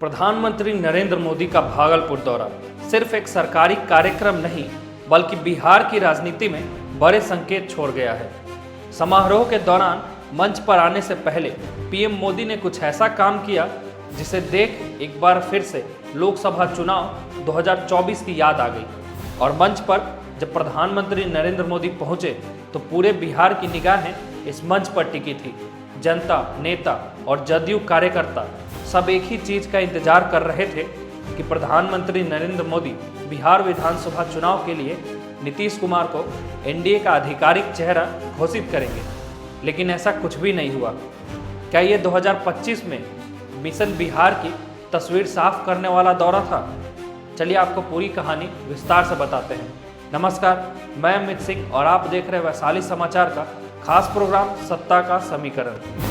प्रधानमंत्री नरेंद्र मोदी का भागलपुर दौरा सिर्फ एक सरकारी कार्यक्रम नहीं बल्कि बिहार की राजनीति में बड़े संकेत छोड़ गया है। समारोह के दौरान मंच पर आने से पहले पीएम मोदी ने कुछ ऐसा काम किया जिसे देख एक बार फिर से लोकसभा चुनाव 2024 की याद आ गई। और मंच पर जब प्रधानमंत्री नरेंद्र मोदी पहुंचे तो पूरे बिहार की निगाहें इस मंच पर टिकी थी। जनता, नेता और जदयू कार्यकर्ता सब एक ही चीज का इंतजार कर रहे थे कि प्रधानमंत्री नरेंद्र मोदी बिहार विधानसभा चुनाव के लिए नीतीश कुमार को एनडीए का आधिकारिक चेहरा घोषित करेंगे, लेकिन ऐसा कुछ भी नहीं हुआ। क्या ये 2025 में मिशन बिहार की तस्वीर साफ करने वाला दौरा था? चलिए आपको पूरी कहानी विस्तार से बताते हैं। नमस्कार, मैं अमित सिंह और आप देख रहे हैं वैशाली समाचार का खास प्रोग्राम सत्ता का समीकरण।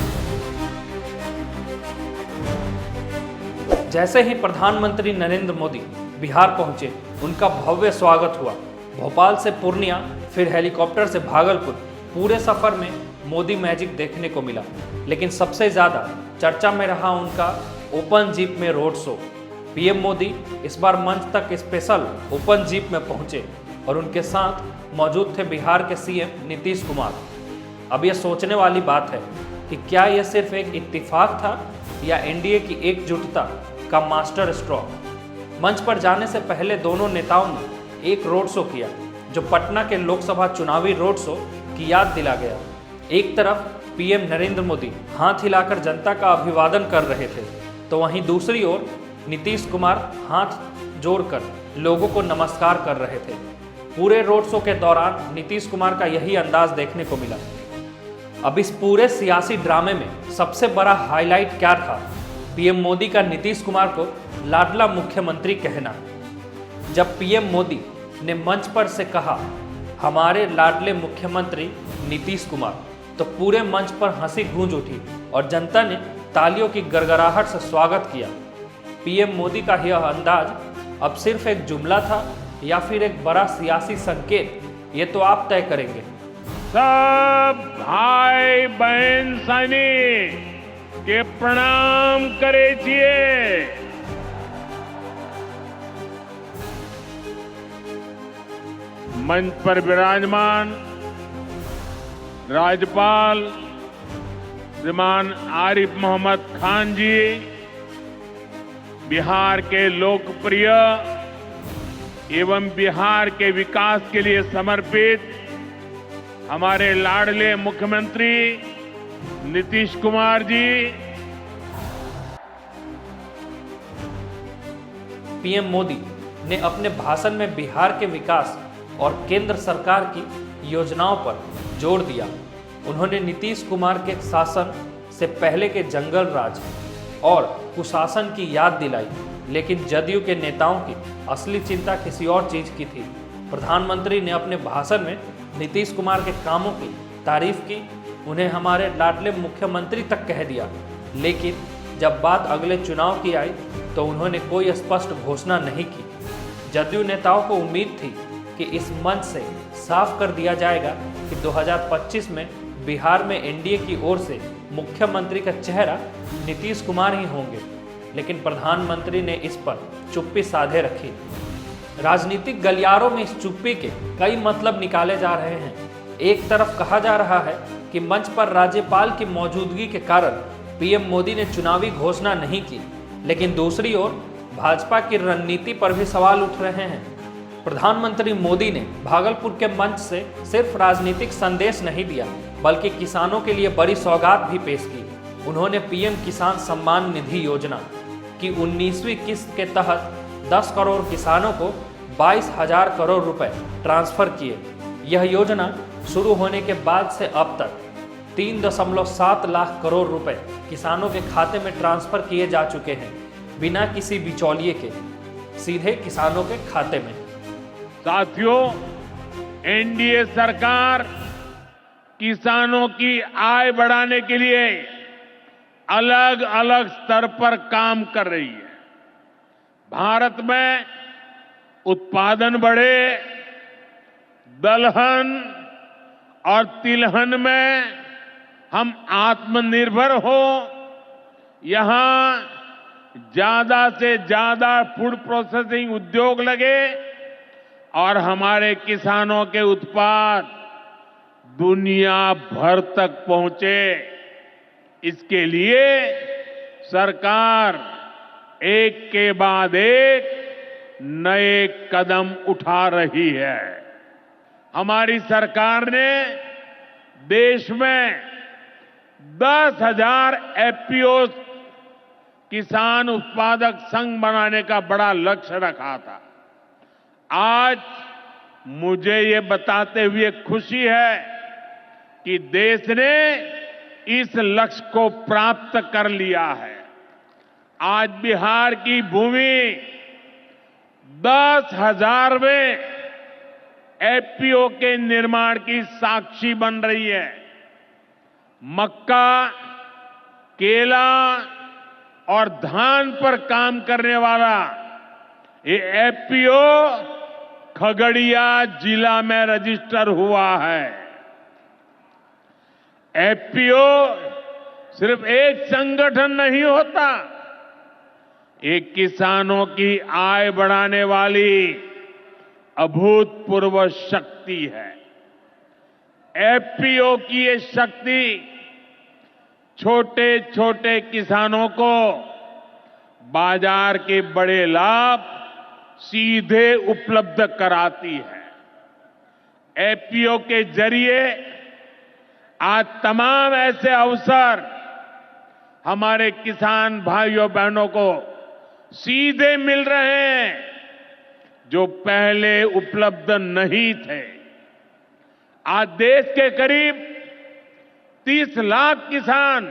जैसे ही प्रधानमंत्री नरेंद्र मोदी बिहार पहुंचे, उनका भव्य स्वागत हुआ। भोपाल से पूर्णिया, फिर हेलीकॉप्टर से भागलपुर, पूरे सफर में मोदी मैजिक देखने को मिला। लेकिन सबसे ज्यादा चर्चा में रहा उनका ओपन जीप में रोड शो। पीएम मोदी इस बार मंच तक स्पेशल ओपन जीप में पहुंचे और उनके साथ मौजूद थे बिहार के सीएम नीतीश कुमार। अब यह सोचने वाली बात है कि क्या यह सिर्फ एक इत्तेफाक था या एनडीए की एकजुटता का मास्टर स्ट्रोक। मंच पर जाने से पहले दोनों नेताओं ने एक रोड शो किया जो पटना के लोकसभा चुनावी रोड शो की याद दिला गया। एक तरफ पीएम नरेंद्र मोदी हाथ हिलाकर जनता का अभिवादन कर रहे थे, तो वहीं दूसरी ओर नीतीश कुमार हाथ जोड़कर लोगों को नमस्कार कर रहे थे। पूरे रोड शो के दौरान नीतीश कुमार का यही अंदाज देखने को मिला। अब इस पूरे सियासी ड्रामे में सबसे बड़ा हाईलाइट क्या था? पीएम मोदी का नीतीश कुमार को लाडला मुख्यमंत्री कहना। जब पीएम मोदी ने मंच पर से कहा हमारे लाडले मुख्यमंत्री नीतीश कुमार, तो पूरे मंच पर हंसी गूंज उठी और जनता ने तालियों की गड़गड़ाहट से स्वागत किया। पीएम मोदी का यह अंदाज अब सिर्फ एक जुमला था या फिर एक बड़ा सियासी संकेत, ये तो आप तय करेंगे। सब भाई बहन सैनिक के प्रणाम करे छिए। मंच पर विराजमान राज्यपाल श्रीमान आरिफ मोहम्मद खान जी, बिहार के लोकप्रिय एवं बिहार के विकास के लिए समर्पित हमारे लाडले मुख्यमंत्री नीतीश कुमार जी। पीएम मोदी ने अपने भाषण में बिहार के विकास और केंद्र सरकार की योजनाओं पर जोर दिया। उन्होंने नीतीश कुमार के शासन से पहले के जंगल राज और कुशासन की याद दिलाई, लेकिन जदयू के नेताओं की असली चिंता किसी और चीज की थी। प्रधानमंत्री ने अपने भाषण में नीतीश कुमार के कामों की तारीफ की, उन्हें हमारे लाडले मुख्यमंत्री तक कह दिया। लेकिन जब बात अगले चुनाव की आई तो उन्होंने कोई स्पष्ट घोषणा नहीं की। जदयू नेताओं को उम्मीद थी कि इस मंच से साफ कर दिया जाएगा कि 2025 में बिहार में एनडीए की ओर से मुख्यमंत्री का चेहरा नीतीश कुमार ही होंगे, लेकिन प्रधानमंत्री ने इस पर चुप्पी साधे रखी। राजनीतिक गलियारों में इस चुप्पी के कई मतलब निकाले जा रहे हैं। एक तरफ कहा जा रहा है कि मंच पर राज्यपाल की मौजूदगी के कारण पीएम मोदी ने चुनावी घोषणा नहीं की, लेकिन दूसरी ओर भाजपा की रणनीति पर भी सवाल उठ रहे हैं। प्रधानमंत्री मोदी ने भागलपुर के मंच से सिर्फ राजनीतिक संदेश नहीं दिया, बल्कि किसानों के लिए बड़ी सौगात भी पेश की। उन्होंने पीएम किसान सम्मान निधि योजना की 19वीं किस्त के तहत 10 करोड़ किसानों को 22,000 करोड़ रुपए ट्रांसफर किए। यह योजना शुरू होने के बाद से अब तक 3.7 लाख करोड़ रुपए किसानों के खाते में ट्रांसफर किए जा चुके हैं, बिना किसी बिचौलिए के, सीधे किसानों के खाते में। साथियों, एनडीए सरकार किसानों की आय बढ़ाने के लिए अलग अलग स्तर पर काम कर रही है। भारत में उत्पादन बढ़े, दलहन और तिलहन में हम आत्मनिर्भर हो, यहां ज्यादा से ज्यादा फूड प्रोसेसिंग उद्योग लगे और हमारे किसानों के उत्पाद दुनिया भर तक पहुंचे। इसके लिए सरकार एक के बाद एक नए कदम उठा रही है। हमारी सरकार ने देश में 10,000 एफपीओ किसान उत्पादक संघ बनाने का बड़ा लक्ष्य रखा था। आज मुझे ये बताते हुए खुशी है कि देश ने इस लक्ष्य को प्राप्त कर लिया है। आज बिहार की भूमि 10,000वें एफपीओ के निर्माण की साक्षी बन रही है। मक्का, केला और धान पर काम करने वाला ये एफपीओ खगड़िया जिला में रजिस्टर हुआ है। एफपीओ सिर्फ एक संगठन नहीं होता, एक किसानों की आय बढ़ाने वाली अभूतपूर्व शक्ति है। एफपीओ की ये शक्ति छोटे छोटे किसानों को बाजार के बड़े लाभ सीधे उपलब्ध कराती है। एफपीओ के जरिए आज तमाम ऐसे अवसर हमारे किसान भाइयों बहनों को सीधे मिल रहे हैं जो पहले उपलब्ध नहीं थे। आज देश के करीब 30 लाख किसान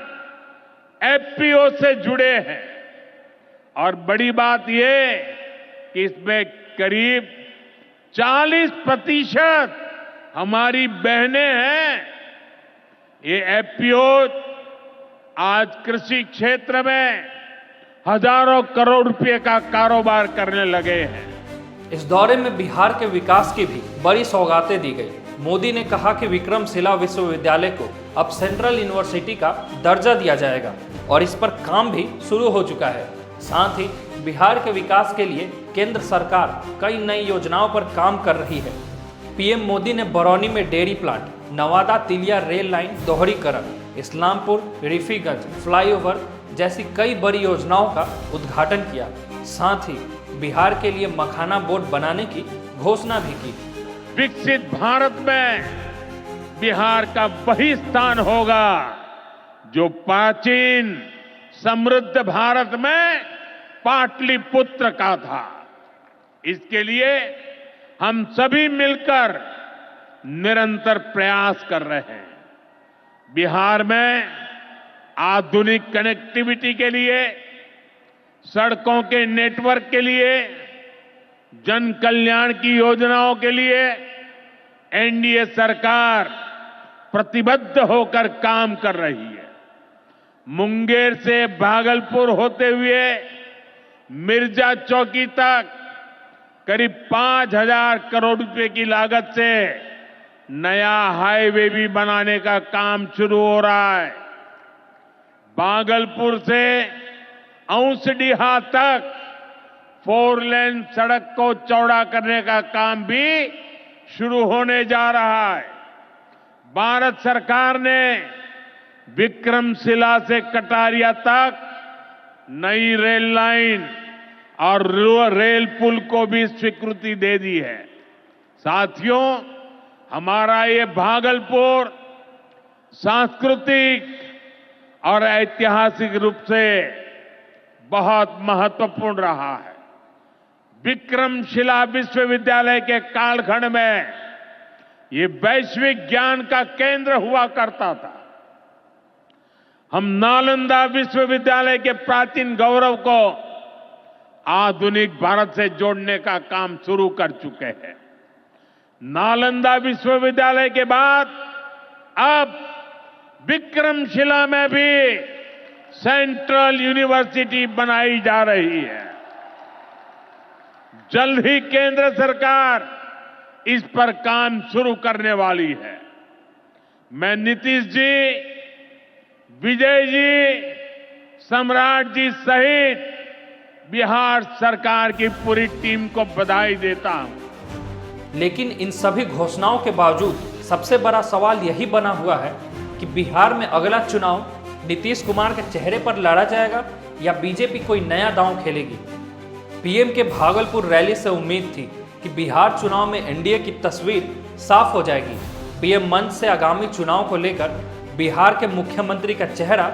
एफपीओ से जुड़े हैं और बड़ी बात यह कि इसमें करीब 40% हमारी बहनें हैं। ये एफपीओ आज कृषि क्षेत्र में हजारों करोड़ रुपए का कारोबार करने लगे हैं। इस दौरे में बिहार के विकास की भी बड़ी सौगातें दी गई। मोदी ने कहा कि विक्रमशिला विश्वविद्यालय को अब सेंट्रल यूनिवर्सिटी का दर्जा दिया जाएगा और इस पर काम भी शुरू हो चुका है। साथ ही बिहार के विकास के लिए केंद्र सरकार कई नई योजनाओं पर काम कर रही है। पीएम मोदी ने बरौनी में dairy plant, Nawada Tilaiya rail line दोहरीकरण, इस्लामपुर रिफीगंज फ्लाईओवर जैसी कई बड़ी योजनाओं का उद्घाटन किया। साथ ही बिहार के लिए मखाना बोर्ड बनाने की घोषणा भी की। विकसित भारत में बिहार का वही स्थान होगा जो प्राचीन समृद्ध भारत में पाटलिपुत्र का था। इसके लिए हम सभी मिलकर निरंतर प्रयास कर रहे हैं। बिहार में आधुनिक कनेक्टिविटी के लिए, सड़कों के नेटवर्क के लिए, जन कल्याण की योजनाओं के लिए एनडीए सरकार प्रतिबद्ध होकर काम कर रही है। मुंगेर से भागलपुर होते हुए मिर्जा चौकी तक करीब 5,000 करोड़ रुपए की लागत से नया हाईवे भी बनाने का काम शुरू हो रहा है। भागलपुर से औंसडीहा तक 4 लेन सड़क को चौड़ा करने का काम भी शुरू होने जा रहा है। भारत सरकार ने विक्रमशिला से कटारिया तक नई रेल लाइन और रेल पुल को भी स्वीकृति दे दी है। साथियों, हमारा ये भागलपुर सांस्कृतिक और ऐतिहासिक रूप से बहुत महत्वपूर्ण रहा है। विक्रमशिला विश्वविद्यालय के कालखंड में ये वैश्विक ज्ञान का केंद्र हुआ करता था। हम नालंदा विश्वविद्यालय के प्राचीन गौरव को आधुनिक भारत से जोड़ने का काम शुरू कर चुके हैं। नालंदा विश्वविद्यालय के बाद अब विक्रमशिला में भी सेंट्रल यूनिवर्सिटी बनाई जा रही है। जल्द ही केंद्र सरकार इस पर काम शुरू करने वाली है। मैं नीतीश जी, विजय जी, सम्राट जी सहित बिहार सरकार की पूरी टीम को बधाई देता हूं। लेकिन इन सभी घोषणाओं के बावजूद सबसे बड़ा सवाल यही बना हुआ है कि बिहार में अगला चुनाव नीतीश कुमार के चेहरे पर लड़ा जाएगा या बीजेपी कोई नया दांव खेलेगी। पीएम के भागलपुर रैली से उम्मीद थी कि बिहार चुनाव में एनडीए की तस्वीर साफ हो जाएगी। पीएम मंच से आगामी चुनाव को लेकर बिहार के मुख्यमंत्री का चेहरा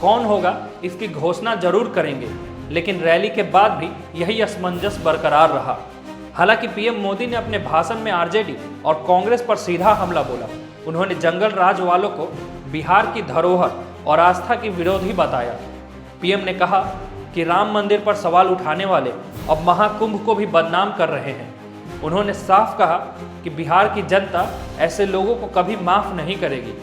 कौन होगा इसकी घोषणा जरूर करेंगे, लेकिन रैली के बाद भी यही असमंजस बरकरार रहा। हालांकि पीएम मोदी ने अपने भाषण में आरजेडी और कांग्रेस पर सीधा हमला बोला। उन्होंने जंगल राज वालों को बिहार की धरोहर और आस्था की विरोधी बताया। पीएम ने कहा कि राम मंदिर पर सवाल उठाने वाले अब महाकुंभ को भी बदनाम कर रहे हैं। उन्होंने साफ कहा कि बिहार की जनता ऐसे लोगों को कभी माफ नहीं करेगी।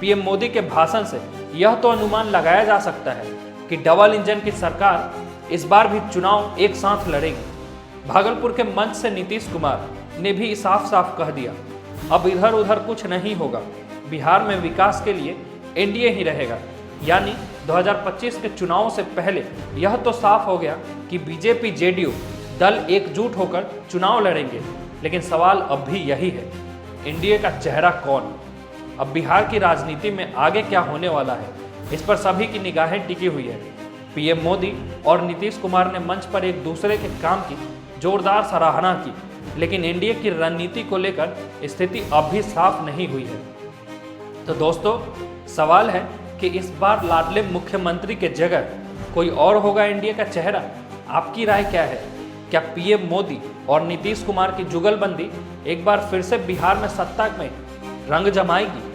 पीएम मोदी के भाषण से यह तो अनुमान लगाया जा सकता है कि डबल इंजन की सरकार इस बार भी चुनाव एक साथ लड़ेगी। भागलपुर के मंच से नीतीश कुमार ने भी साफ साफ कह दिया, अब इधर उधर कुछ नहीं होगा, बिहार में विकास के लिए एनडीए ही रहेगा। यानी 2025 के चुनाव से पहले यह तो साफ हो गया कि बीजेपी जेडीयू दल एकजुट होकर चुनाव लड़ेंगे। लेकिन सवाल अब भी यही है, एनडीए का चेहरा कौन? अब बिहार की राजनीति में आगे क्या होने वाला है, इस पर सभी की निगाहें टिकी हुई है। पीएम मोदी और नीतीश कुमार ने मंच पर एक दूसरे के काम की जोरदार सराहना की, लेकिन एनडीए की रणनीति को लेकर स्थिति अब भी साफ नहीं हुई है। तो दोस्तों, सवाल है कि इस बार लाडले मुख्यमंत्री के जगह कोई और होगा एनडीए का चेहरा? आपकी राय क्या है? क्या पीएम मोदी और नीतीश कुमार की जुगलबंदी एक बार फिर से बिहार में सत्ता में रंग जमाएगी?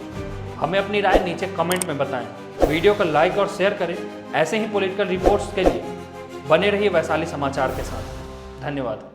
हमें अपनी राय नीचे कमेंट में बताएं। वीडियो को लाइक और शेयर करें। ऐसे ही पॉलिटिकल रिपोर्ट्स के लिए बने रहिए वैशाली समाचार के साथ। धन्यवाद।